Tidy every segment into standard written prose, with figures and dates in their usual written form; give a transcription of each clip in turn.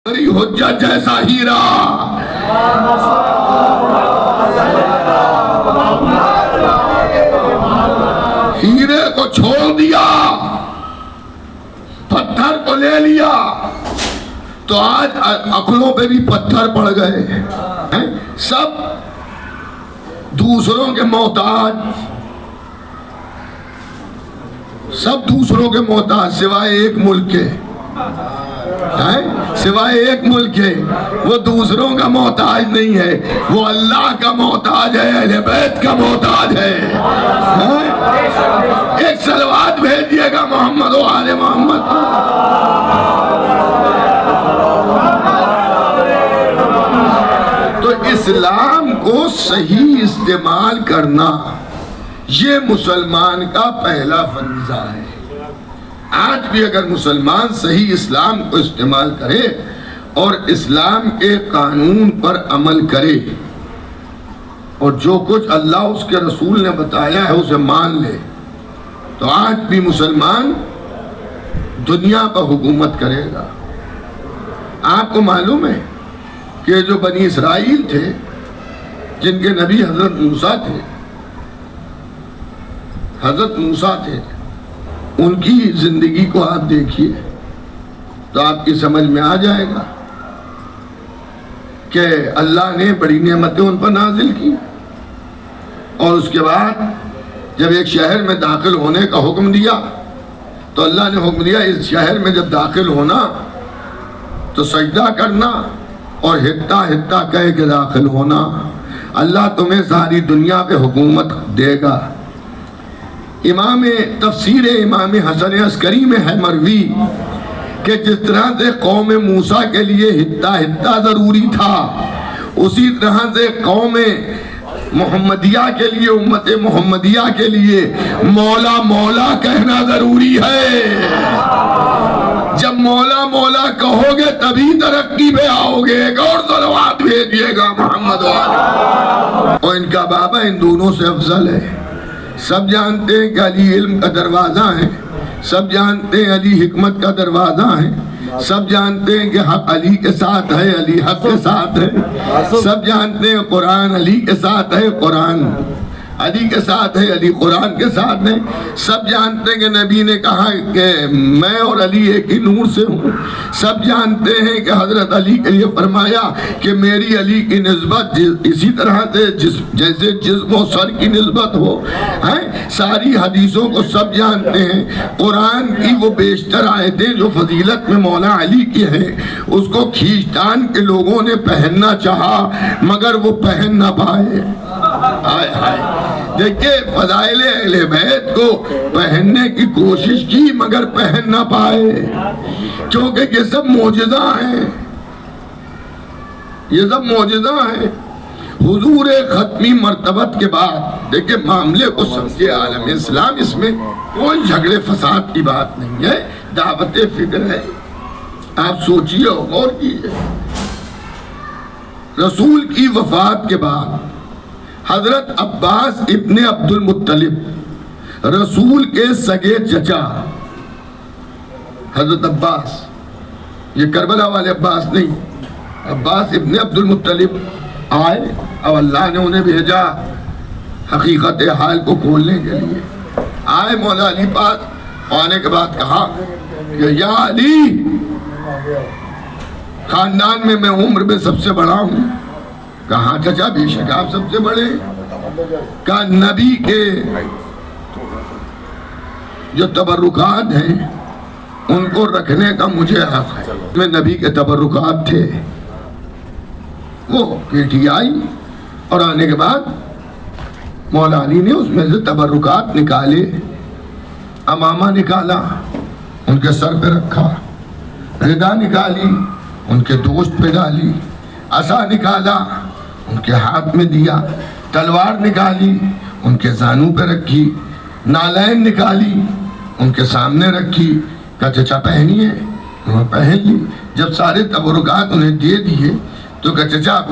حجت جیسا ہیرا ہیرے کو چھوڑ دیا، پتھر کو لے لیا، تو آج عقلوں پہ بھی پتھر پڑ گئے، سب دوسروں کے محتاج، سب دوسروں کے محتاج سوائے ایک ملک کے، سوائے ایک ملک ہے، وہ دوسروں کا محتاج نہیں ہے، وہ اللہ کا محتاج ہے، اہل بیت کا محتاج ہے۔ ایک صلوات بھیجئے گا محمد و آل محمد۔ تو اسلام کو صحیح استعمال کرنا یہ مسلمان کا پہلا فریضہ ہے۔ آج بھی اگر مسلمان صحیح اسلام کو استعمال کرے اور اسلام کے قانون پر عمل کرے اور جو کچھ اللہ اس کے رسول نے بتایا ہے اسے مان لے، تو آج بھی مسلمان دنیا پر حکومت کرے گا۔ آپ کو معلوم ہے کہ جو بنی اسرائیل تھے، جن کے نبی حضرت موسیٰ تھے، ان کی زندگی کو آپ دیکھیے تو آپ کی سمجھ میں آ جائے گا کہ اللہ نے بڑی نعمتیں ان پر نازل کی، اور اس کے بعد جب ایک شہر میں داخل ہونے کا حکم دیا تو اللہ نے حکم دیا اس شہر میں جب داخل ہونا تو سجدہ کرنا اور ہتا ہتا کہہ کے داخل ہونا، اللہ تمہیں ساری دنیا پہ حکومت دے گا۔ تفسیر امام حسن عسکری میں ہے مروی کہ جس طرح سے قوم موسیٰ کے لیے ہتا ہتا ضروری تھا، اسی طرح سے قوم محمدیہ کے لیے، امت محمدیہ کے لیے مولا مولا کہنا ضروری ہے۔ جب مولا مولا کہو گے تبھی ترقی پہ آؤ گے۔ ایک اور صلوات بھیجئے گا محمد والے۔ اور ان کا بابا ان دونوں سے افضل ہے۔ سب جانتے ہیں کہ علی علم کا دروازہ ہے، سب جانتے ہیں علی حکمت کا دروازہ ہے، سب جانتے ہیں کہ حق علی کے ساتھ ہے، علی حق کے ساتھ ہے، سب جانتے ہیں قرآن علی کے ساتھ ہے، قرآن علی کے ساتھ ہے، علی قرآن کے ساتھ ہے، سب جانتے ہیں کہ نبی نے کہا کہ میں اور علی ایک ہی نور سے ہوں، سب جانتے ہیں کہ حضرت علی کے لیے فرمایا کہ میری علی کی نسبت اسی طرح سے جیسے جسم و سر کی نسبت ہو، ساری حدیثوں کو سب جانتے ہیں۔ قرآن کی وہ بیشتر آیتیں جو فضیلت میں مولا علی کی ہیں، اس کو کھینچتان کے لوگوں نے پہننا چاہا مگر وہ پہن نہ پائے۔ دیکھیں فضائل اہل بیت کو پہننے کی کوشش کی مگر پہن نہ پائے، کیونکہ یہ سب معجزہ ہیں، یہ سب معجزہ ہیں۔ حضور ختمی مرتبت کے بعد دیکھیں معاملے کو سمجھے عالم اسلام، اس میں کوئی جھگڑے فساد کی بات نہیں ہے، دعوت فکر ہے۔ آپ سوچئے اور غور کیجئے، رسول کی وفات کے بعد حضرت عباس ابن عبد المطلب، رسول کے سگے چچا حضرت عباس، یہ کربلا والے عباس نہیں، عباس ابن عبد المطلب آئے اور اللہ نے انہیں بھیجا حقیقت حال کو کھولنے کے لیے۔ آئے مولا علی پاس، آنے کے بعد کہا کہ یا علی، خاندان میں عمر میں سب سے بڑا ہوں۔ کہاں چچا بے شک آپ سب سے بڑے۔ کہا نبی کے جو تبرکات ہیں ان کو رکھنے کا مجھے حق ہے۔ میں نبی کے تبرکات تھے، وہ بیٹی آئی اور آنے کے بعد مولا علی نے اس میں سے تبرکات نکالے، امامہ نکالا ان کے سر پہ رکھا، ردا نکالی ان کے دوست پہ ڈالی، عصا نکالا ان کے ہاتھ میں دیا، تلوار نکالی ان کے زانوں پہ رکھی، نالین نکالی ان کے سامنے رکھی، کہا چچا پہنیے، انہوں نے پہن لی۔ جب سارے تبرکات انہیں دے دیے تو کہا چچا آپ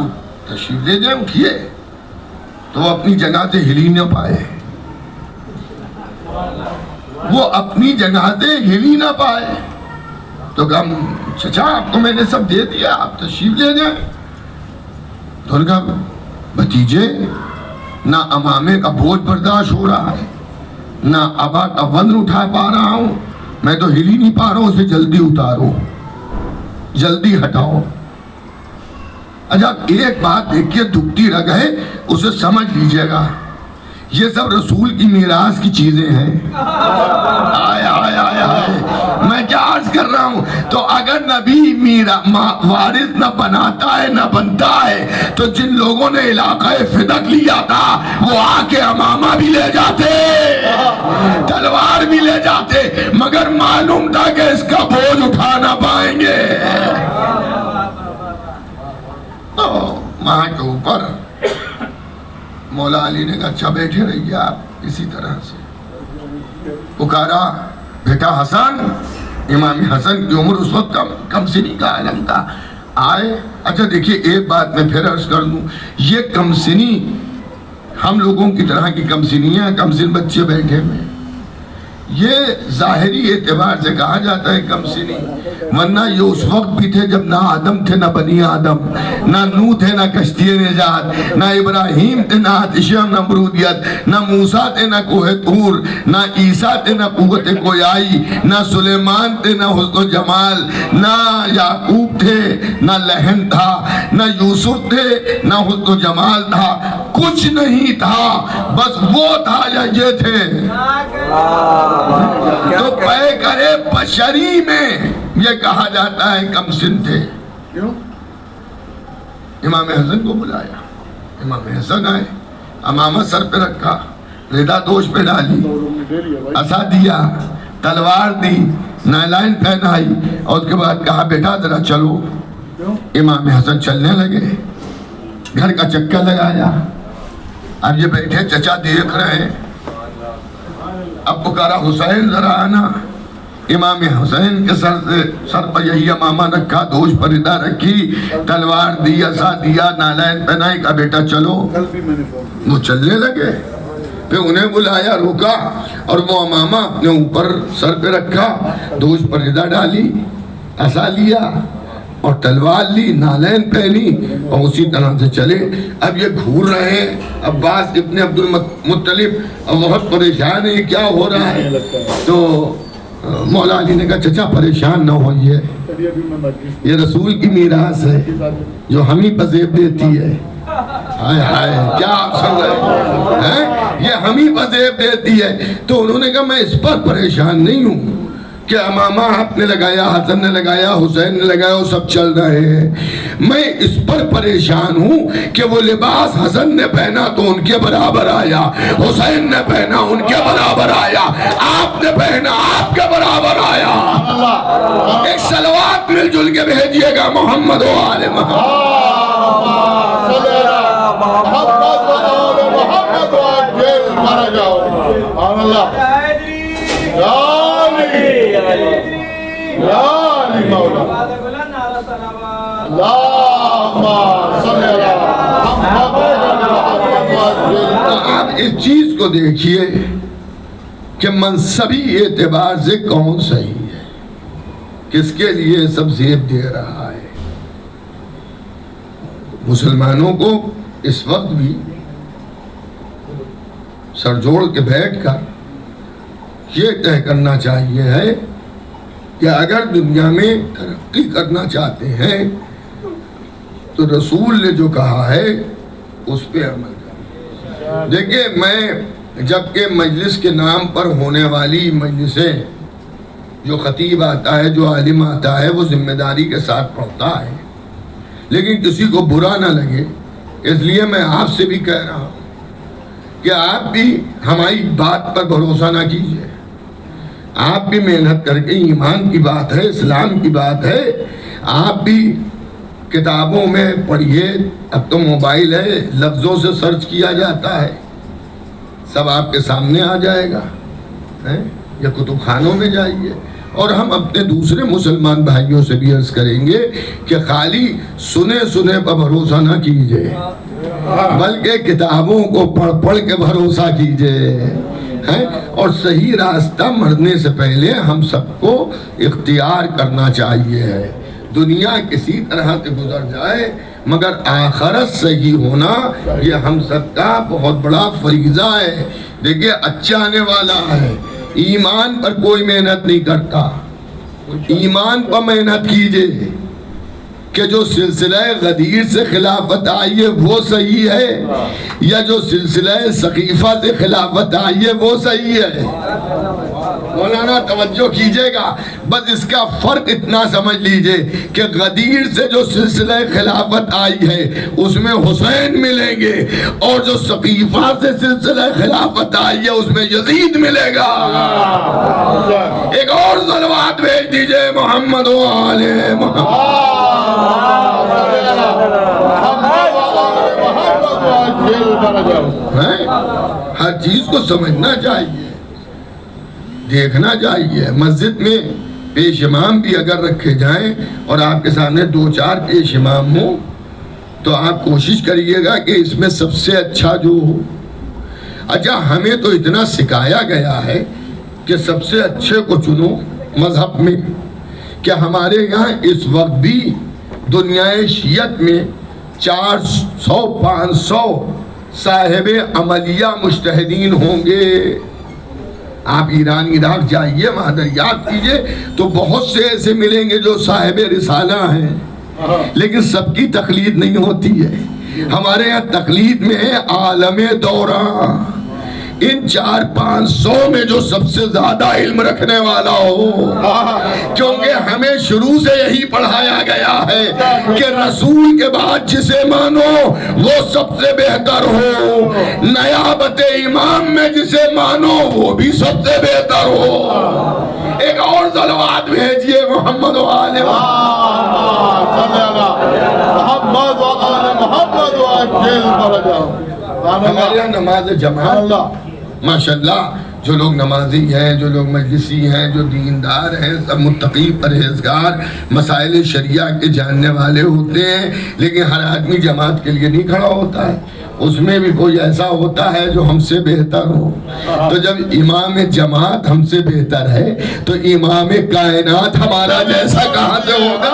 تشریف لے جائیں، اٹھیے، تو وہ اپنی جگہ سے ہل ہی نہ پائے، وہ اپنی جگہ سے ہل ہی نہ پائے۔ تو کہا چچا آپ کو میں نے سب دے دیا، آپ تشریف لے جائیں۔ تو ان کا بھتیجے نہ امامے کا بوجھ برداشت ہو رہا ہے، نہ ابا کا وزن اٹھا پا رہا ہوں، میں تو ہل ہی نہیں پا رہا ہوں، اسے جلدی اتارو، جلدی ہٹاؤ۔ اچھا ایک بات دیکھیے، دکھتی رگ ہے، اسے سمجھ لیجئے گا، یہ سب رسول کی میراث کی چیزیں ہیں۔ آئے آئے آئے آئے، میں کیا عرض کر رہا ہوں؟ تو اگر نبی وارث نہ بناتا ہے نہ بنتا ہے تو جن لوگوں نے علاقہ فدق لیا تھا وہ آ کے امامہ بھی لے جاتے، تلوار بھی لے جاتے، مگر معلوم تھا کہ اس کا بوجھ اٹھا نہ پائیں گے۔ تو وہاں کے اوپر مولا علی نے کہا اچھا بیٹھے رہیے آپ اسی طرح سے۔ پکارا بیٹا حسن، امام حسن کی عمر اس وقت کم سنی کا عالم تھا، آئے۔ اچھا دیکھیے ایک بات میں پھر عرض کر دوں، یہ کم سنی ہم لوگوں کی طرح کی کم سنیاں، کم سن بچے بیٹھے ہوئے، یہ ظاہری اعتبار سے کہا جاتا ہے کم سنی، ورنہ یہ اس وقت بھی تھے جب نہ آدم تھے نہ بنی آدم، نہ نوح تھے نہ کشتی نجات، نہ ابراہیم تھے نہ آتش نمرودیت، نہ موسیٰ تھے نہ کوہ طور، نہ عیسیٰ تھے نہ قوت گویائی، نہ سلیمان تھے نہ حسن و جمال، نہ یعقوب تھے نہ لہن تھا، نہ یوسف تھے نہ حسن و جمال تھا، کچھ نہیں تھا، بس وہ تھا یا یہ تھے۔ تو پے کرے بشری میں یہ کہا جاتا ہے کم سن تھے۔ امام حسن کو بلایا، امام حسن آئے، امامہ سر پہ رکھا، ردا دوش پہ ڈالی، عصا دیا، تلوار دی، نائلائن پہنائی، اور اس کے بعد کہا بیٹا ذرا چلو۔ امام حسن چلنے لگے، گھر کا چکر لگایا، اب یہ بیٹھے چچا دیکھ رہے ہیں، اب پکارا حسین ذرا آنا۔ امام حسین کے سر پر یہی امامہ رکھا، دوش پر ردا رکھی، تلوار دی، عصا دیا، نالین پہنائی، کہا بیٹا چلو۔ وہ چلنے لگے، پھر انہیں بلایا، روکا، اور وہ امامہ اپنے اوپر سر پہ رکھا، دوش پر ردا ڈالی، عصا لیا اور تلوار لی، نالین پہنی، اور اسی طرح سے چلے۔ اب یہ گھور رہے ہیں، عباس ابن عبد المطلب بہت پریشان ہے، کیا ہو رہا ہے؟ تو مولا علی نے کہا چچا پریشان نہ ہوئیے، یہ رسول کی میراث ہے جو ہم ہی پذیب دیتی ہے۔ ہائے ہائے کیا آپ سن رہے ہیں؟ یہ ہم ہی پذیب دیتی ہے۔ تو انہوں نے کہا میں اس پر پریشان نہیں ہوں کہ امامہ آپ نے لگایا، حسن نے لگایا، حسین نے لگایا، وہ سب چل رہے ہیں، میں اس پر پریشان ہوں کہ وہ لباس حسن نے پہنا تو ان کے برابر آیا، حسین نے پہنا ان کے برابر آیا، آپ نے پہنا آپ کے برابر آیا۔ ایک صلوات مل جل کے بھیجئے گا محمد و آل محمد۔ آپ اس چیز کو دیکھیے کہ منصبی اعتبار سے کون صحیح ہے، کس کے لیے سب زیب دے رہا ہے۔ مسلمانوں کو اس وقت بھی سر جوڑ کے بیٹھ کر یہ طے کرنا چاہیے ہے کہ اگر دنیا میں ترقی کرنا چاہتے ہیں تو رسول نے جو کہا ہے اس پہ عمل کریں۔ دیکھیں میں جبکہ مجلس کے نام پر ہونے والی مجلسیں جو خطیب آتا ہے، جو عالم آتا ہے، وہ ذمہ داری کے ساتھ پڑھتا ہے، لیکن کسی کو برا نہ لگے، اس لیے میں آپ سے بھی کہہ رہا ہوں کہ آپ بھی ہماری بات پر بھروسہ نہ کیجیے، آپ بھی محنت کر کے، ایمان کی بات ہے، اسلام کی بات ہے، آپ بھی کتابوں میں پڑھیے، اب تو موبائل ہے، لفظوں سے سرچ کیا جاتا ہے، سب آپ کے سامنے آ جائے گا، یا کتب خانوں میں جائیے۔ اور ہم اپنے دوسرے مسلمان بھائیوں سے بھی عرض کریں گے کہ خالی سنے پر بھروسہ نہ کیجیے، بلکہ کتابوں کو پڑھ کے بھروسہ کیجیے، اور صحیح راستہ مرنے سے پہلے ہم سب کو اختیار کرنا چاہیے ہے۔ دنیا کسی طرح سے گزر جائے مگر آخرت صحیح ہونا یہ ہم سب کا بہت بڑا فریضہ ہے. دیکھیے اچھا آنے والا ہے، ایمان پر کوئی محنت نہیں کرتا. ایمان پر محنت کیجئے کہ جو سلسلہ غدیر سے خلافت آئی ہے وہ صحیح ہے یا جو سلسلہ ثقیفہ سے خلافت آئی ہے وہ صحیح ہے. مولانا توجہ کیجئے گا، بس اس کا فرق اتنا سمجھ لیجئے کہ غدیر سے جو سلسلہ خلافت آئی ہے اس میں حسین ملیں گے، اور جو ثقیفہ سے سلسلہ خلافت آئی ہے اس میں یزید ملے گا. ایک اور صلوات بھیج دیجئے محمد و آل محمد. ہر چیز کو سمجھنا چاہیے، دیکھنا چاہیے. مسجد میں پیش امام بھی اگر رکھے جائیں اور آپ کے سامنے 2-4 پیش امام ہوں تو آپ کوشش کریے گا کہ اس میں سب سے اچھا جو ہو. اچھا ہمیں تو اتنا سکھایا گیا ہے کہ سب سے اچھے کو چنو مذہب میں، کہ ہمارے یہاں اس وقت بھی دنیا شیعت میں 400-500 صاحب عملیہ مجتہدین ہوں گے. آپ ایران عراق جائیے، وہاں دریافت کیجئے تو بہت سے ایسے ملیں گے جو صاحب رسالہ ہیں، لیکن سب کی تقلید نہیں ہوتی ہے. ہمارے یہاں تقلید میں ہے عالم دورہ. ان 400-500 میں جو سب سے زیادہ علم رکھنے والا ہو، کیونکہ ہمیں شروع سے یہی پڑھایا گیا ہے کہ رسول کے بعد جسے مانو وہ سب سے بہتر ہو، نیابت امام میں جسے مانو وہ بھی سب سے بہتر ہو. ایک اور صلوات بھیجئے محمد و آل ہمارے یہاں نماز جماعت ماشاءاللہ، جو لوگ نمازی ہیں، جو لوگ مجلسی ہیں، جو دیندار ہیں، سب متقی پرہیزگار مسائل شریعہ کے جاننے والے ہوتے ہیں. لیکن ہر آدمی جماعت کے لیے نہیں کھڑا ہوتا ہے، اس میں بھی کوئی ایسا ہوتا ہے جو ہم سے بہتر ہو. تو جب امام جماعت ہم سے بہتر ہے تو امام کائنات ہمارا جیسا کہاں سے ہوگا؟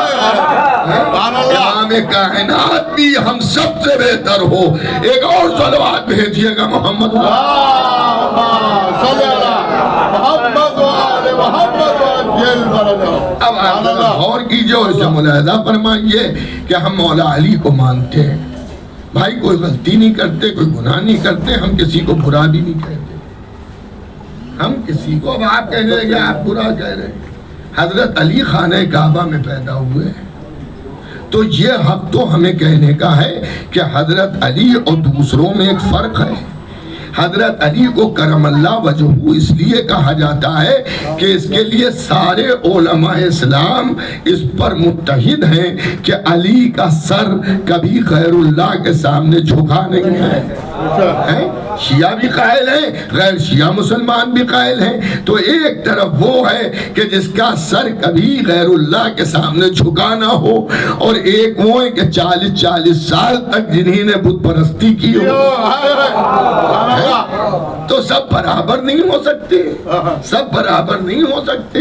امام کائنات بھی ہم سب سے بہتر ہو. ایک اور صلوات بھیجیے گا محمد اب غور کیجئے اور اسے ملاحظہ فرمائیے کہ ہم مولا علی کو مانتے ہیں. بھائی کوئی غلطی نہیں کرتے، کوئی گناہ نہیں کرتے، ہم کسی کو برا بھی نہیں کہتے. ہم کسی کو اب آپ کہہ رہے ہیں کہ آپ برا کہہ رہے ہیں. حضرت علی خانہ کعبہ میں پیدا ہوئے ہیں تو یہ حق تو ہمیں کہنے کا ہے کہ حضرت علی اور دوسروں میں ایک فرق ہے. حضرت علی کو کرم اللہ وجہہ اس لیے کہا جاتا ہے کہ اس کے لیے سارے علماء اسلام اس پر متحد ہیں کہ علی کا سر کبھی غیر اللہ کے سامنے جھکا نہیں ہے. شیعہ بھی قائل ہیں، غیر شیعہ مسلمان بھی قائل ہیں. تو ایک طرف وہ ہے کہ جس کا سر کبھی غیر اللہ کے سامنے جھکا نہ ہو، اور ایک وہ ہے کہ 40 سال تک جنہی نے بت پرستی کی ہو. تو سب برابر نہیں ہو سکتے، سب برابر نہیں ہو سکتے.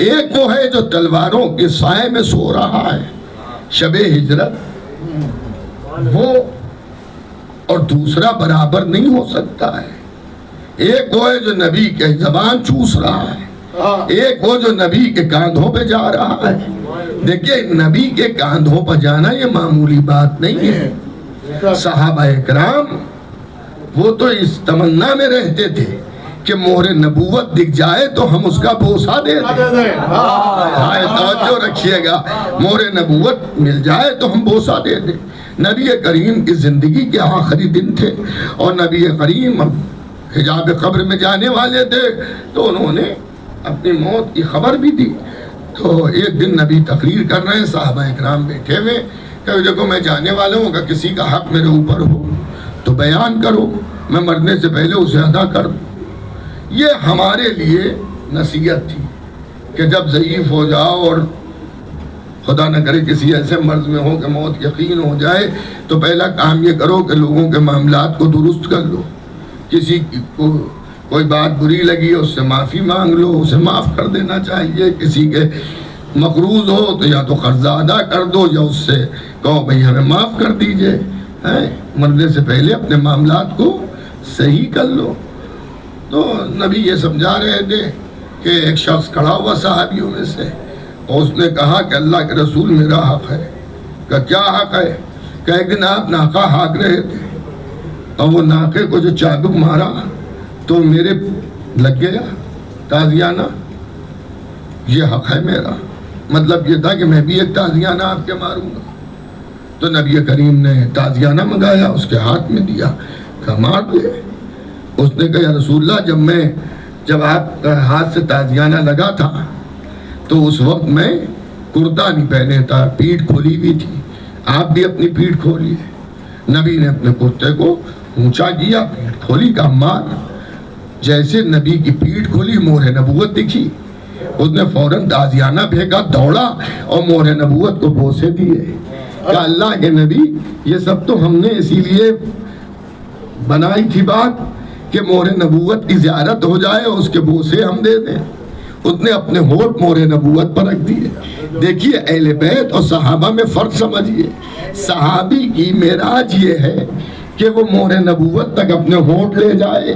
ایک وہ ہے جو تلواروں کے سائے میں سو رہا ہے شب ہجرت، وہ اور دوسرا برابر نہیں ہو سکتا ہے. ایک وہ ہے جو نبی کے زبان چوس رہا ہے، ایک وہ جو نبی کے کاندھوں پہ جا رہا ہے. دیکھیے نبی کے کاندھوں پہ جانا یہ معمولی بات نہیں ہے. صحابہ اکرام وہ تو اس تمنا میں رہتے تھے کہ مہر نبوت دکھ جائے تو ہم اس کا بوسہ دے دیں. توجہ رکھیے گا، مہر نبوت مل جائے تو ہم بوسہ دے دیں. نبی کریم کی زندگی کے آخری دن تھے اور نبی کریم حجاب قبر میں جانے والے تھے تو انہوں نے اپنی موت کی خبر بھی دی. تو ایک دن نبی تقریر کر رہے ہیں، صحابہ اکرام بیٹھے ہوئے کہ دیکھو میں جانے والا ہوں، کہ کسی کا حق میرے اوپر ہو تو بیان کرو، میں مرنے سے پہلے اسے ادا کر دوں. یہ ہمارے لیے نصیحت تھی کہ جب ضعیف ہو جاؤ اور خدا نہ کرے کسی ایسے مرض میں ہو کہ موت یقین ہو جائے تو پہلا کام یہ کرو کہ لوگوں کے معاملات کو درست کر لو. کسی کو کوئی بات بری لگی اس سے معافی مانگ لو، اسے معاف کر دینا چاہیے. کسی کے مقروض ہو تو یا تو قرضہ ادا کر دو یا اس سے کہو بھئی ہمیں معاف کر دیجئے، مرنے سے پہلے اپنے معاملات کو صحیح کر لو۔ تو نبی یہ سمجھا رہے تھے کہ ایک شخص کھڑا ہوا صحابیوں میں سے اور اس نے کہا کہ اللہ کے رسول میرا حق ہے۔ کہ کیا حق ہے؟ کہ ایک دن آپ ناقہ ہاک رہے تھے اور وہ ناقے کو جو چابک مارا تو میرے لگ گیا تازیانہ، یہ حق ہے میرا۔ مطلب یہ تھا کہ میں بھی ایک تازیانہ آپ کے ماروں گا۔ تو نبی کریم نے تازیانہ منگایا، اس کے ہاتھ میں دیا، کہا مار دے۔ اس نے کہا یا رسول اللہ جب آپ کا ہاتھ سے تازیانہ لگا تھا تو اس وقت میں کرتا نہیں پہنے تھا، پیٹھ کھولی ہوئی تھی، آپ بھی اپنی پیٹھ کھولی۔ نبی نے اپنے کرتے کو اونچا کیا، پیٹھ کھولی، کہا مار۔ جیسے نبی کی پیٹھ کھولی مہر نبوت دکھی، اس نے فوراً تازیانہ پھینکا، دوڑا اور مہر نبوت کو بوسے دیے۔ کہ اللہ کے نبی یہ سب تو ہم نے اسی لیے بنائی تھی بات کہ مہر نبوت کی زیارت ہو جائے اور اس کے بوسے ہم دے دیں۔ اس نے اپنے ہونٹ مہر نبوت پر رکھ دیے۔ دیکھیے اہل بیت اور صحابہ میں فرق سمجھیے۔ صحابی کی معراج یہ ہے کہ وہ مہر نبوت تک اپنے ہونٹ لے جائے۔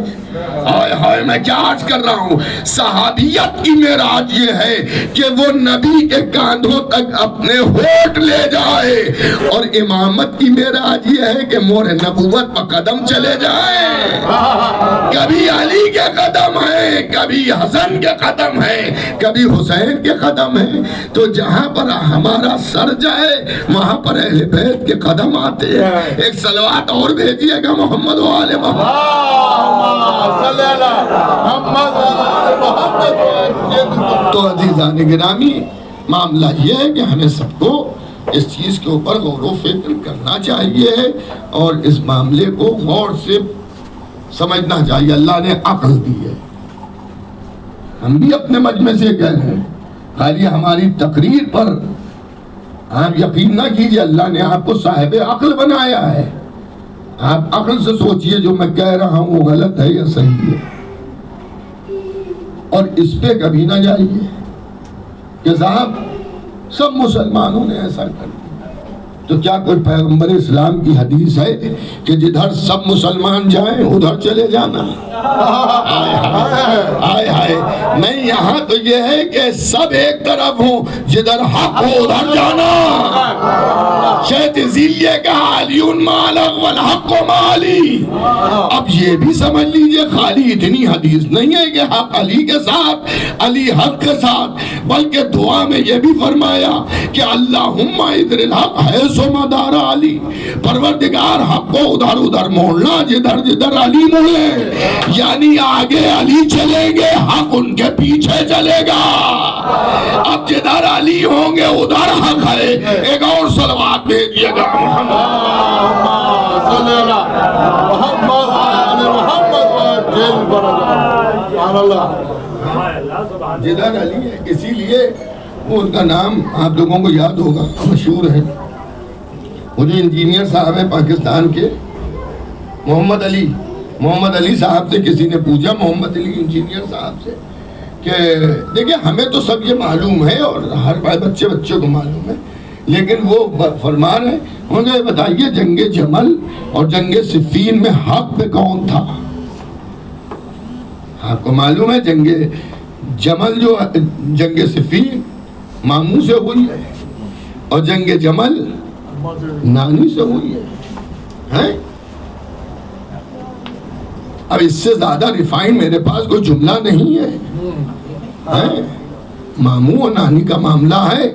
ہائے ہائے میں کیا عرض کر رہا ہوں، صحابیت کی معراج یہ ہے کہ وہ نبی کے کاندھوں تک اپنے ہونٹ لے جائے، اور امامت کی معراج یہ ہے کہ مہر نبوت پر قدم چلے جائے۔ کبھی علی کے قدم ہیں، کبھی حسن کے قدم ہیں، کبھی حسین کے قدم ہیں، تو جہاں پر ہمارا سر جائے وہاں پر اہل بیت کے قدم آتے ہیں۔ ایک صلوات اور بھیجیے گا محمد و آل محمد۔ تو عزیزان گرامی معاملہ یہ ہے کہ ہمیں سب کو اس چیز کے اوپر غور و فکر کرنا چاہیے اور اس معاملے کو غور سے سمجھنا چاہیے۔ اللہ نے عقل دی ہے، ہم بھی اپنے مجمع سے کہہ رہے ہیں، خالی ہماری تقریر پر آپ یقین نہ کیجئے، اللہ نے آپ کو صاحب عقل بنایا ہے۔ آپ عقل سے سوچئے جو میں کہہ رہا ہوں وہ غلط ہے یا صحیح ہے، اور اس پہ کبھی نہ جائیے کہ صاحب سب مسلمانوں نے ایسا کر دیا۔ تو کیا کوئی پیغمبر اسلام کی حدیث ہے کہ جدھر سب مسلمان جائیں ادھر چلے جانا؟ آئے ہائے نہیں، یہاں تو یہ ہے کہ سب ایک طرف ہوں، جدھر حق ہو ادھر جانا۔ شیخ ذیلیہ کہا علیٌ مالک والحق مالی۔ اب یہ بھی سمجھ لیجئے خالی اتنی حدیث نہیں ہے کہ حق علی کے ساتھ، علی حق کے ساتھ، بلکہ دعا میں یہ بھی فرمایا کہ اللہم ادر الحق حیث مدار علی، پروردگار حق کو ادھر ادھر موڑنا جدھر جدھر علی موڑے، یعنی آگے علی چلیں گے حق ان کے پیچھے چلے گا۔ اب جدھر علی ہوں گے ادھر حق ہے۔ ایک اور صلوات بھیجیے گا جدھر علی ہے، اسی لیے وہ ان کا نام آپ لوگوں کو یاد ہوگا، مشہور ہے۔ وہ جو انجینئر صاحب ہیں پاکستان کے، محمد علی صاحب سے کسی نے پوچھا، محمد علی انجینئر صاحب سے، کہ دیکھیں ہمیں تو سب یہ معلوم ہے اور ہر بچے کو معلوم ہے، لیکن وہ فرما رہے ہیں مجھے بتائیے جنگ جمل اور جنگ صفین میں حق پہ کون تھا؟ آپ کو معلوم ہے جنگ جمل جو جنگ صفین ماموں سے ہوئی ہے اور جنگ جمل نانی سے ہوئی ہے۔ اب اس سے زیادہ ریفائن میرے پاس کوئی جملہ نہیں ہے۔ ماموں اور نانی کا معاملہ ہے،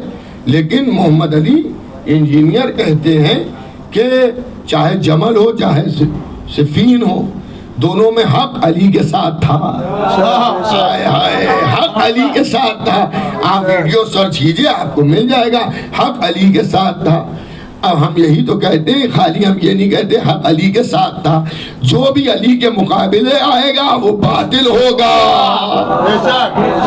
لیکن محمد علی انجینئر کہتے ہیں کہ چاہے جمل ہو چاہے صفین ہو، دونوں میں حق علی کے ساتھ تھا۔ حق علی کے ساتھ تھا۔ آپ ویڈیو سرچ کیجئے آپ کو مل جائے گا، حق علی کے ساتھ تھا۔ اب ہم یہی تو کہتے ہیں، خالی ہم یہ نہیں کہتے حق علی کے ساتھ تھا، جو بھی علی کے مقابلے آئے گا وہ باطل ہوگا۔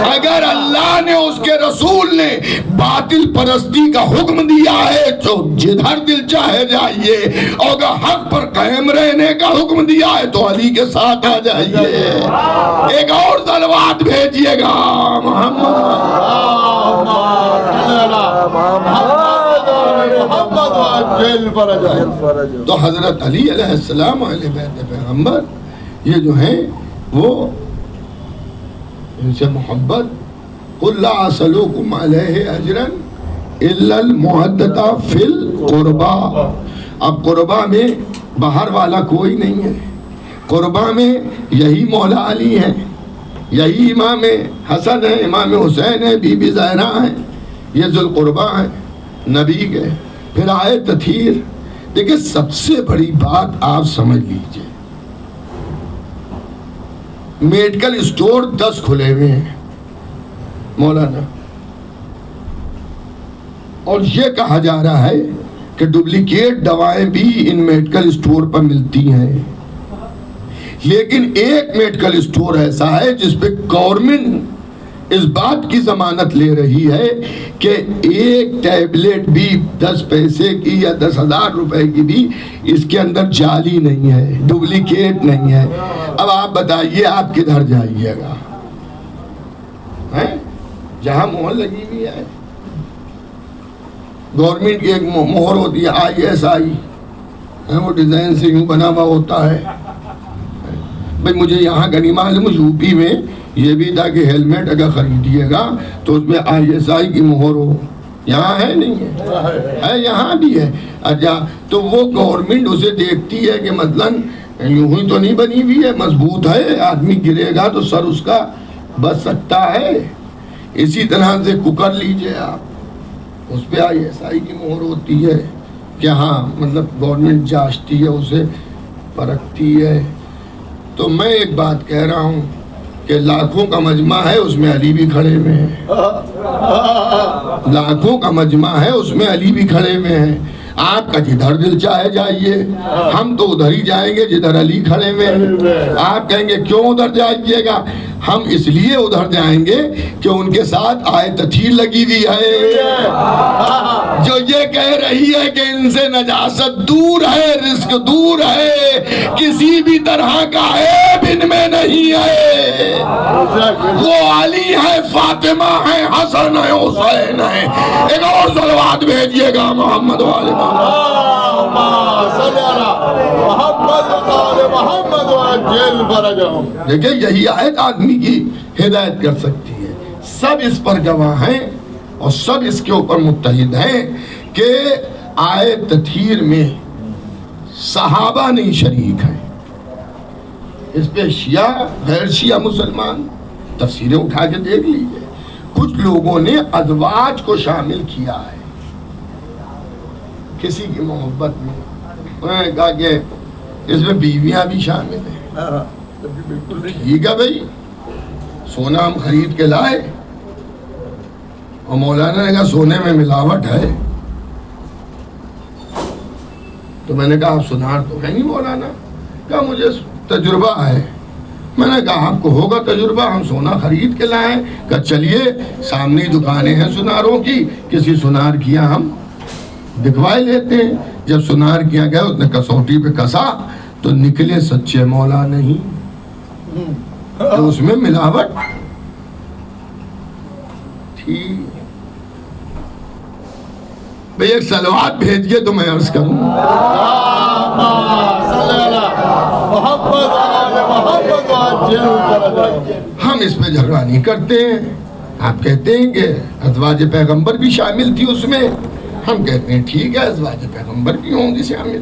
اگر اللہ نے اس کے رسول نے باطل پرستی کا حکم دیا ہے تو جدھر دل چاہے جائیے، اور اگر حق پر قائم رہنے کا حکم دیا ہے تو علی کے ساتھ آ جائیے۔ ایک اور صلوات بھیجیے گا محمد۔ تو حضرت علی علیہ السلام اہل بیت پیغمبر یہ جو ہیں وہ ان سے محبت، قُلْ لَا أَسْأَلُكُمْ عَلَيْهِ أَجْرًا إِلَّا الْمُوَدَّةَ فِي الْقُرْبَى۔ اب قربا میں باہر والا کوئی نہیں ہے، قربا میں یہی مولا علی ہے، یہی امام حسن ہے، امام حسین ہے، بی بی زہرا ہیں، یہ ذوالقربہ ہیں نبی کے۔ پھر آئے تطہیر۔ دیکھیں سب سے بڑی بات آپ سمجھ لیجئے، میڈیکل اسٹور 10 کھلے ہوئے ہیں مولانا، اور یہ کہا جا رہا ہے کہ ڈپلیکیٹ دوائیں بھی ان میڈیکل اسٹور پر ملتی ہیں، لیکن ایک میڈیکل اسٹور ایسا ہے جس پہ گورنمنٹ اس بات کی ضمانت لے رہی ہے کہ ایک ٹیبلٹ بھی 10 پیسے کی یا 10,000 روپے کی بھی اس کے اندر جعلی نہیں ہے، ڈپلیکیٹ نہیں ہے۔ اب آپ بتائیے آپ کدھر جائیے گا؟ جہاں مہر لگی ہوئی ہے، گورنمنٹ کی ایک مہر ہوتی ہے ISI، وہ ڈیزائن سے یوں بنا ہوا ہوتا ہے۔ بھئی مجھے یہاں کا نہیں معلوم، یو پی میں یہ بھی تھا کہ ہیلمٹ اگر خریدیے گا تو اس میں ISI کی مہر ہو، یہاں ہے نہیں ہے، یہاں بھی ہے۔ اچھا تو وہ گورنمنٹ اسے دیکھتی ہے کہ مثلاً یوں ہی تو نہیں بنی ہوئی ہے، مضبوط ہے، آدمی گرے گا تو سر اس کا بچ سکتا ہے۔ اسی طرح سے کوکر لیجئے آپ، اس پہ ISI کی مہر ہوتی ہے کہ ہاں مطلب گورنمنٹ جانچتی ہے، اسے پرکھتی ہے۔ تو میں ایک بات کہہ رہا ہوں کہ لاکھوں کا مجمع ہے، اس میں علی بھی کھڑے ہوئے ہیں، لاکھوں کا مجمع ہے، اس میں علی بھی کھڑے ہوئے ہیں۔ آپ کا جدھر دل چاہے جائیے، ہم تو ادھر ہی جائیں گے جدھر علی کھڑے ہوئے ہیں۔ آپ کہیں گے کیوں ادھر جائیے گا؟ ہم اس لیے ادھر جائیں گے کہ ان کے ساتھ آیت تطہیر لگی ہوئی ہے جو یہ کہہ رہی ہے کہ ان سے نجاست دور ہے، رزق دور ہے، کسی بھی طرح کا عیب ان میں نہیں ہے۔ وہ علی ہے، فاطمہ ہے، حسن ہے، حسین ہے۔ ایک اور صلوات بھیجیے گا محمد والے دیکھیں یہی آیت آدمی کی ہدایت کر سکتی ہے۔ سب اس پر گواہ ہیں اور سب اس کے اوپر متحد ہیں کہ آیت تطہیر میں صحابہ نہیں شریک ہیں۔ اس پہ شیعہ غیر شیعہ مسلمان تفسیریں اٹھا کے دیکھ لیجئے، کچھ لوگوں نے ازواج کو شامل کیا ہے کسی کی محبت میں، انہوں نے کہا کہ اس میں بیویاں بھی شامل ہیں۔ ٹھیک ہے بھائی، سونا ہم خرید کے لائے اور مولانا نے کہا سونے میں ملاوٹ ہے، تو میں نے کہا آپ سنار تو ہے نہیں مولانا؟ کہا مجھے تجربہ ہے۔ میں نے کہا آپ کو ہوگا تجربہ، ہم سونا خرید کے لائیں۔ کہا چلیے سامنے دکانیں ہیں سناروں کی، کسی سنار کیا ہم دکھوائے لیتے ہیں۔ جب سنار کیا گیا اس نے کسوٹی پہ کسا تو نکلے سچے مولا نہیں، تو اس میں ملاوٹ تھی۔ بھئی ایک صلوات بھیجئے تو میں عرض کروں۔ ہم اس میں جھگڑا نہیں کرتے ہیں، آپ کہتے ہیں کہ ازواج پیغمبر بھی شامل تھی اس میں، ہم کہتے ہیں ٹھیک ہے ازواج پیغمبر بھی ہوں گی شامل،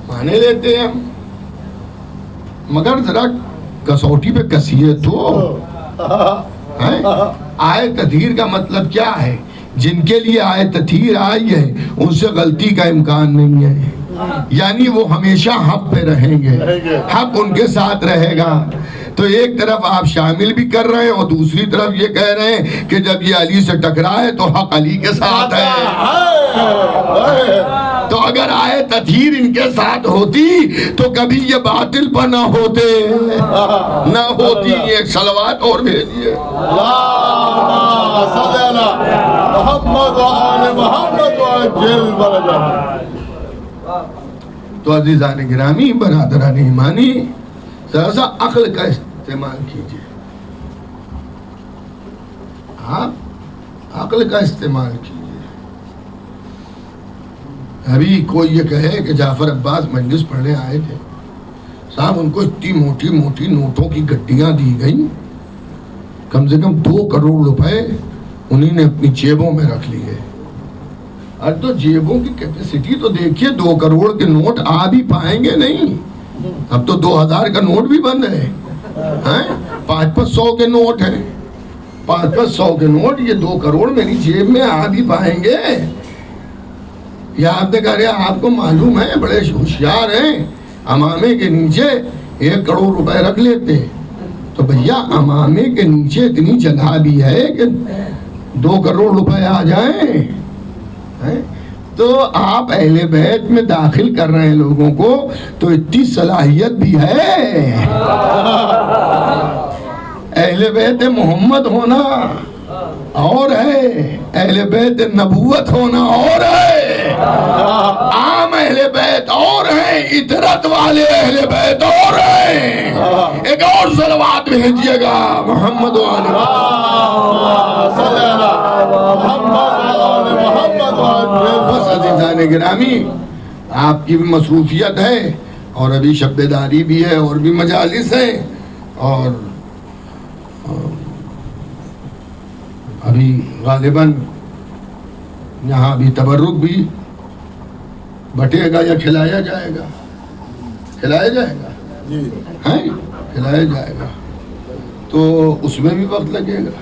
مانے لیتے ہیں ہم، مگر ذرا کسوٹی پہ کسیے تو۔ آیت تطہیر کا مطلب کیا ہے؟ جن کے لیے آیت تطہیر آئی ہے ان سے غلطی کا امکان نہیں ہے، یعنی وہ ہمیشہ حق پہ رہیں گے، حق ان کے ساتھ رہے گا۔ تو ایک طرف آپ شامل بھی کر رہے ہیں اور دوسری طرف یہ کہہ رہے ہیں کہ جب یہ علی سے ٹکرائے تو حق علی کے ساتھ ہے۔ اگر آئے تطہیر ان کے ساتھ ہوتی تو کبھی یہ باطل پر نہ ہوتے نہ ہوتی. ایک صلوات اور بھیجیے. اللہم صلی علی محمد و آل محمد وعجل فرجہ. تو عزیزان گرامی، برادران ایمانی، ذرا سا عقل کا استعمال کیجیے. آپ عقل کا استعمال کیجیے. ابھی کوئی یہ کہے کہ جعفر عباس مجلس پڑھنے آئے تھے، صاحب ان کو اتنی موٹی موٹی نوٹوں کی گڈیاں دی گئیں، کم سے کم 2 کروڑ روپے انہیں نے اپنی جیبوں میں رکھ لیے. اب تو جیبوں کی کیپیسٹی تو دیکھیے، 2 کروڑ کے نوٹ آ بھی پائیں گے نہیں. اب تو 2000 کا نوٹ بھی بند ہے، 500 کے نوٹ ہیں. 500 کے نوٹ، یہ 2 کروڑ میری جیب میں آ بھی پائیں گے؟ یا آپ نے کہا آپ کو معلوم ہے بڑے ہوشیار ہیں، امامے کے نیچے 1 کروڑ روپے رکھ لیتے. تو بھیا امامے کے نیچے اتنی جگہ بھی ہے کہ 2 کروڑ روپے آ جائیں. تو آپ اہل بیت میں داخل کر رہے ہیں لوگوں کو، تو اتنی صلاحیت بھی ہے. اہل بیت محمد ہونا اور ہے، اہل بیت نبوت ہونا اور ہے. عام اہل بیت اور ہیں، اطرت والے اہل بیت اور ہیں. ایک اور صلوات بھیجیے گا محمد و آل بس. عزیزان گرامی، آپ کی بھی مصروفیت ہے اور ابھی شب داری بھی ہے اور بھی مجالس ہیں، اور ابھی غالباً یہاں بھی تبرک بھی بٹے گا یا کھلایا جائے گا؟ کھلایا جائے گا، کھلایا جائے گا. تو اس میں بھی وقت لگے گا.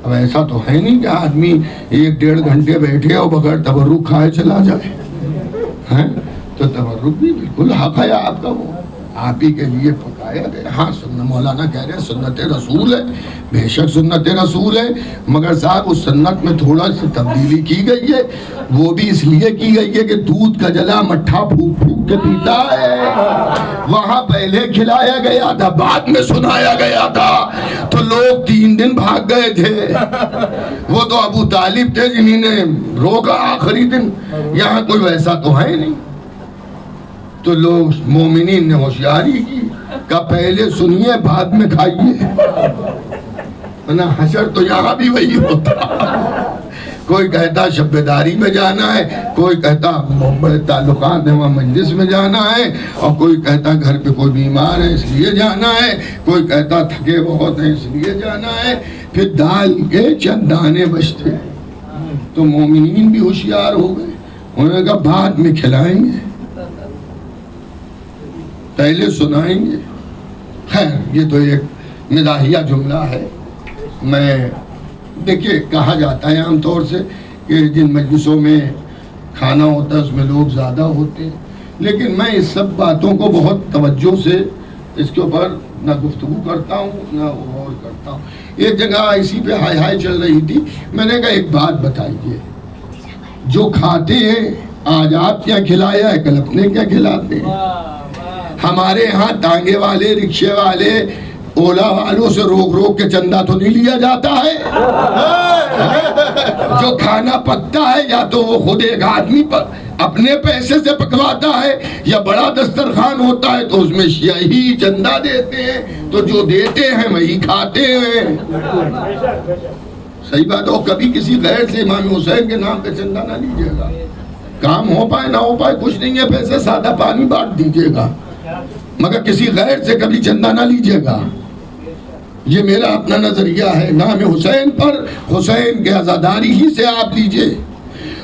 اب ایسا تو ہے نہیں کہ آدمی 1-1.5 گھنٹے بیٹھے اور بغیر تبرک کھائے چلا جائے. تو تبرک بھی بالکل حق ہے آپ کا، وہ آپ ہی کے لیے پکایا گیا. ہاں مولانا کہہ رہے ہیں سنت رسول ہے، بے شک سنت رسول ہے، مگر صاحب اس سنت میں تھوڑا سی تبدیلی کی گئی ہے. وہ بھی اس لیے کی گئی ہے کہ دودھ کا جلا مٹھا پھونک پھونک کے پیتا ہے. وہاں پہلے کھلایا گیا تھا، بعد میں سنایا گیا تھا، تو لوگ 3 دن بھاگ گئے تھے. وہ تو ابو طالب تھے جنہیں نے روکا آخری دن. یہاں کوئی ویسا تو ہے نہیں. تو لوگ مومنین نے ہوشیاری کی کہ پہلے سنیے بعد میں کھائیے، ورنہ حشر تو یہاں بھی وہی ہوتا. کوئی کہتا شب داری میں جانا ہے، کوئی کہتا بڑے تعلقات ہیں وہاں مجلس میں جانا ہے، اور کوئی کہتا گھر پہ کوئی بیمار ہے اس لیے جانا ہے، کوئی کہتا تھکے بہت ہیں اس لیے جانا ہے. پھر دال کے چند دانے بچتے. تو مومنین بھی ہوشیار ہو گئے، انہوں نے کہا بعد میں کھلائیں گے، پہلے سنائیں گے. خیر یہ تو ایک مزاحیہ جملہ ہے. میں دیکھیے کہا جاتا ہے عام طور سے کہ جن مجلسوں میں کھانا ہوتا ہے اس میں لوگ زیادہ ہوتے ہیں، لیکن میں اس سب باتوں کو بہت توجہ سے اس کے اوپر نہ گفتگو کرتا ہوں نہ غور کرتا ہوں. ایک جگہ اسی پہ ہائی ہائی چل رہی تھی، میں نے کہا ایک بات بتائیے، جو کھاتے ہیں آج آپ کیا کھلایا ہے کل اپنے کیا کھلاتے ہیں؟ ہمارے ہاں ٹانگے والے، رکشے والے، اولا والوں سے روک روک کے چندہ تو نہیں لیا جاتا ہے. جو کھانا پکتا ہے یا تو وہ خود ایک آدمی پر اپنے پیسے سے پکواتا ہے، یا بڑا دسترخوان ہوتا ہے تو اس میں یہی چندہ دیتے ہیں. تو جو دیتے ہیں وہی کھاتے ہیں. صحیح بات ہو. کبھی کسی غیر سے امام حسین کے نام پہ چندہ نہ لیجیے گا. کام ہو پائے نہ ہو پائے کچھ نہیں ہے، پیسے سادہ پانی بانٹ دیجیے گا، مگر کسی غیر سے کبھی چندہ نہ لیجیے گا. یہ میرا اپنا نظریہ ہے. نام حسین پر حسین کے عزاداری ہی سے آپ لیجئے،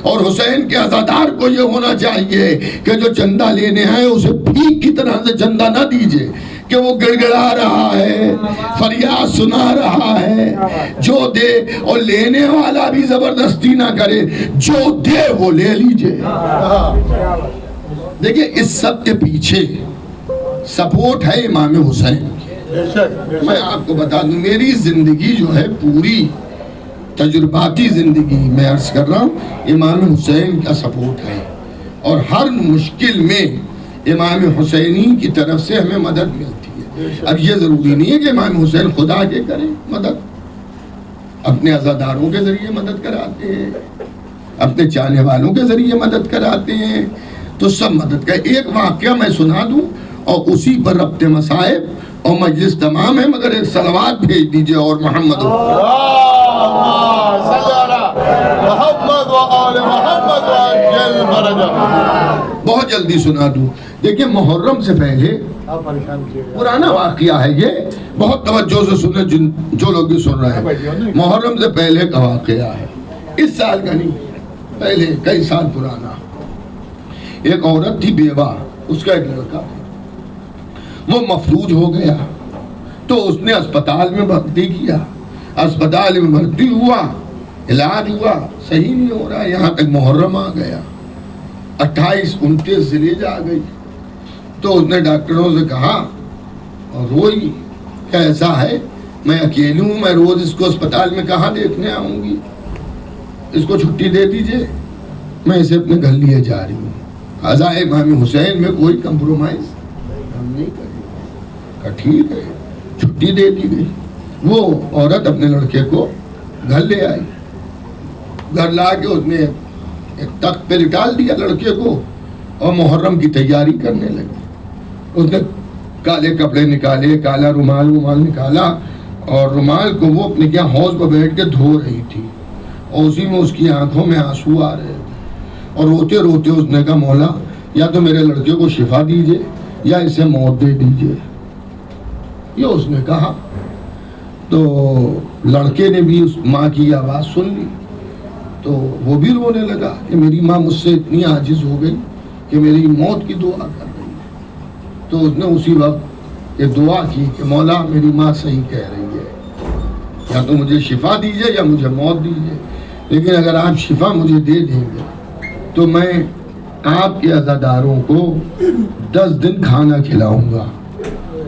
اور حسین کے عزادار کو یہ ہونا چاہیے کہ جو چندہ لینے ہیں اسے بھیک کی طرح سے چندہ نہ دیجئے کہ وہ گڑ گڑا رہا ہے، فریاد سنا رہا ہے. جو دے، اور لینے والا بھی زبردستی نہ کرے، جو دے وہ لے لیجئے. دیکھیں اس سب کے پیچھے سپورٹ ہے امام حسین. میں آپ کو بتا دوں میری زندگی جو ہے پوری تجرباتی زندگی میں عرض کر رہا ہوں امام حسین کا سپورٹ ہے. اور ہر مشکل میں امام حسینی کی طرف سے ہمیں مدد ملتی ہے. اب یہ ضروری نہیں ہے کہ امام حسین خدا کے کریں مدد، اپنے عزاداروں کے ذریعے مدد کراتے ہیں، اپنے چاہنے والوں کے ذریعے مدد کراتے ہیں. تو سب مدد کا ایک واقعہ میں سنا دوں اور اسی پر ربط مسائب اور مجلس تمام ہے، مگر ایک صلوات بھیج دیجئے اور محمد محمد و آل محمد وعجل فرجہ. بہت جلدی سنا دوں. دیکھیں محرم سے پہلے پرانا واقعہ ہے، یہ بہت توجہ سے سنیں جو لوگ بھی سن رہے ہیں. محرم سے پہلے کا واقعہ ہے، اس سال کا نہیں، پہلے کئی سال پرانا. ایک عورت تھی بیوہ، اس کا ایک لڑکا تھا، وہ مفلوج ہو گیا تو اس نے اسپتال میں بھرتی کیا. اسپتال میں بھرتی ہوا، علاج ہوا، صحیح نہیں ہو رہا. یہاں تک محرم آ گیا، 28-29 ذیلحجہ آ گئی. تو اس نے ڈاکٹروں سے کہا اور روئی کہ ایسا ہے میں اکیلی ہوں، میں روز اس کو اسپتال میں کہاں دیکھنے آؤں گی، اس کو چھٹی دے دیجئے، میں اسے اپنے گھر لیے جا رہی ہوں. قضاء امام حسین میں کوئی کمپرومائز ہم نہیں کریں. کہا ٹھیک ہے، چھٹی دے دی گئی. وہ عورت اپنے لڑکے کو گھر لے آئی، گھر لا کے اس نے ایک تخت پہ لٹال دیا لڑکے کو اور محرم کی تیاری کرنے لگی. اس نے کالے کپڑے نکالے، کالا رومال نکالا اور رومال کو وہ اپنے کیا حوض پہ بیٹھ کے دھو رہی تھی اور اسی میں اس کی آنکھوں میں آنسو آ رہے تھے. اور روتے روتے اس نے کہا مولا یا تو میرے لڑکے کو شفا دیجئے یا اسے موت دے دیجئے. یہ اس نے کہا. تو لڑکے نے بھی اس ماں کی آواز سن لی تو وہ بھی رونے لگا کہ میری ماں مجھ سے اتنی عاجز ہو گئی کہ میری موت کی دعا کر رہی ہے. تو اس نے اسی وقت یہ دعا کی کہ مولا میری ماں صحیح کہہ رہی ہے، یا تو مجھے شفا دیجئے یا مجھے موت دیجئے، لیکن اگر آپ شفا مجھے دے دیں گے تو میں آپ کے عزاداروں کو 10 دن کھانا کھلاؤں گا،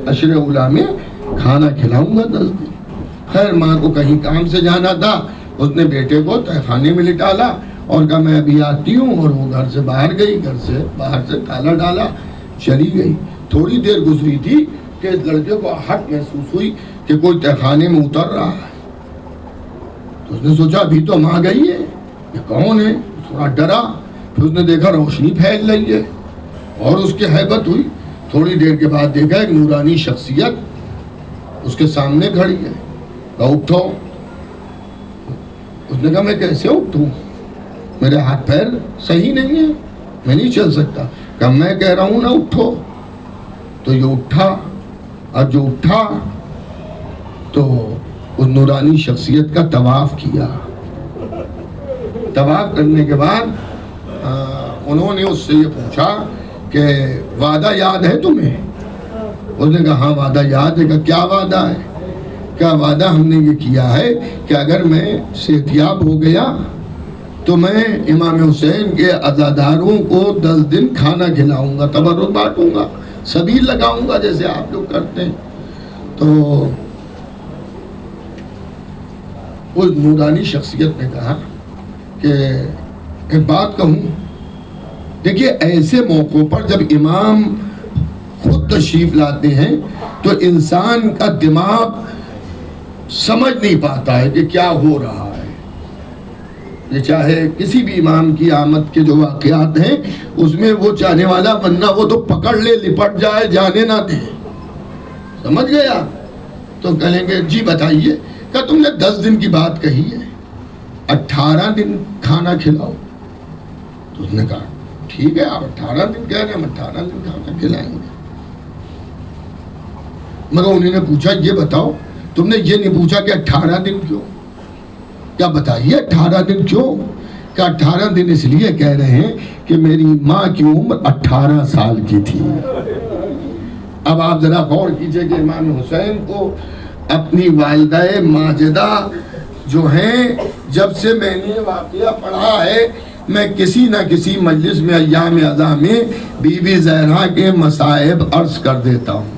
عشر اولا میں کھانا کھلاؤں گا 10 دن. خیر ماں کو کہیں کام سے جانا تھا، اس نے بیٹے کو تہخانے میں لٹالا اور کہا میں ابھی آتی ہوں. اور وہ گھر سے باہر گئی، گھر سے باہر سے تالا ڈالا چلی گئی. تھوڑی دیر گزری تھی کہ اس لڑکے کو ہٹ محسوس ہوئی کہ کوئی تہخانے میں اتر رہا ہے. تو اس نے سوچا ابھی تو ماں گئی ہے، یہ کون ہے؟ تھوڑا ڈرا. پھر اس نے دیکھا روشنی پھیل رہی ہے اور اس کی ہیبت ہوئی. تھوڑی دیر کے بعد دیکھا ایک نورانی شخصیت اس کے سامنے کھڑی ہے. کہا اٹھو. اس نے کہا میں کیسے اٹھوں، میرے ہاتھ پیر صحیح نہیں ہے، میں نہیں چل سکتا. کہا میں کہہ رہا ہوں نا اٹھو. تو یہ اٹھا اور جو اٹھا تو اس نورانی شخصیت کا طواف کیا. طواف کرنے کے بعد انہوں نے اس سے یہ پوچھا کہ وعدہ یاد ہے تمہیں؟ اس نے کہا ہاں وعدہ یاد ہے. کہ کیا وعدہ ہے؟ کیا وعدہ ہم نے یہ کیا ہے کہ اگر میں صحتیاب ہو گیا تو میں امام حسین کے عزاداروں کو 10 دن کھانا کھلاؤں گا، تبرک بانٹوں گا، سبیل لگاؤں گا جیسے آپ لوگ کرتے ہیں. تو اس نورانی شخصیت نے کہا کہ ایک بات کہوں، دیکھیے ایسے موقعوں پر جب امام خود تشریف لاتے ہیں تو انسان کا دماغ سمجھ نہیں پاتا ہے کہ کیا ہو رہا ہے. یہ چاہے کسی بھی امام کی آمد کے جو واقعات ہیں اس میں وہ چاہنے والا بننا وہ تو پکڑ لے، لپٹ جائے، جانے نہ دے. سمجھ گیا؟ تو کہیں گے جی بتائیے. کہ تم نے 10 دن کی بات کہی ہے، 18 دن کھانا کھلاؤ. تو اس نے کہا ٹھیک ہے آپ 18 دن کہہ رہے ہیں، ہم 18 دن کھانا کھلائیں گے. مگر انہوں نے پوچھا یہ بتاؤ تم نے یہ نہیں پوچھا کہ 18 دن کیوں؟ کیا بتائیے 18 دن کیوں؟ کہ 18 دن اس لیے کہہ رہے ہیں کہ میری ماں کی عمر 18 سال کی تھی. اب آپ ذرا غور کیجئے کہ امام حسین کو اپنی والدہ ماجدہ جو ہیں، جب سے میں نے واقعہ پڑھا ہے میں کسی نہ کسی مجلس میں ایام اعزاء میں بی بی زہرا کے مصائب عرض کر دیتا ہوں.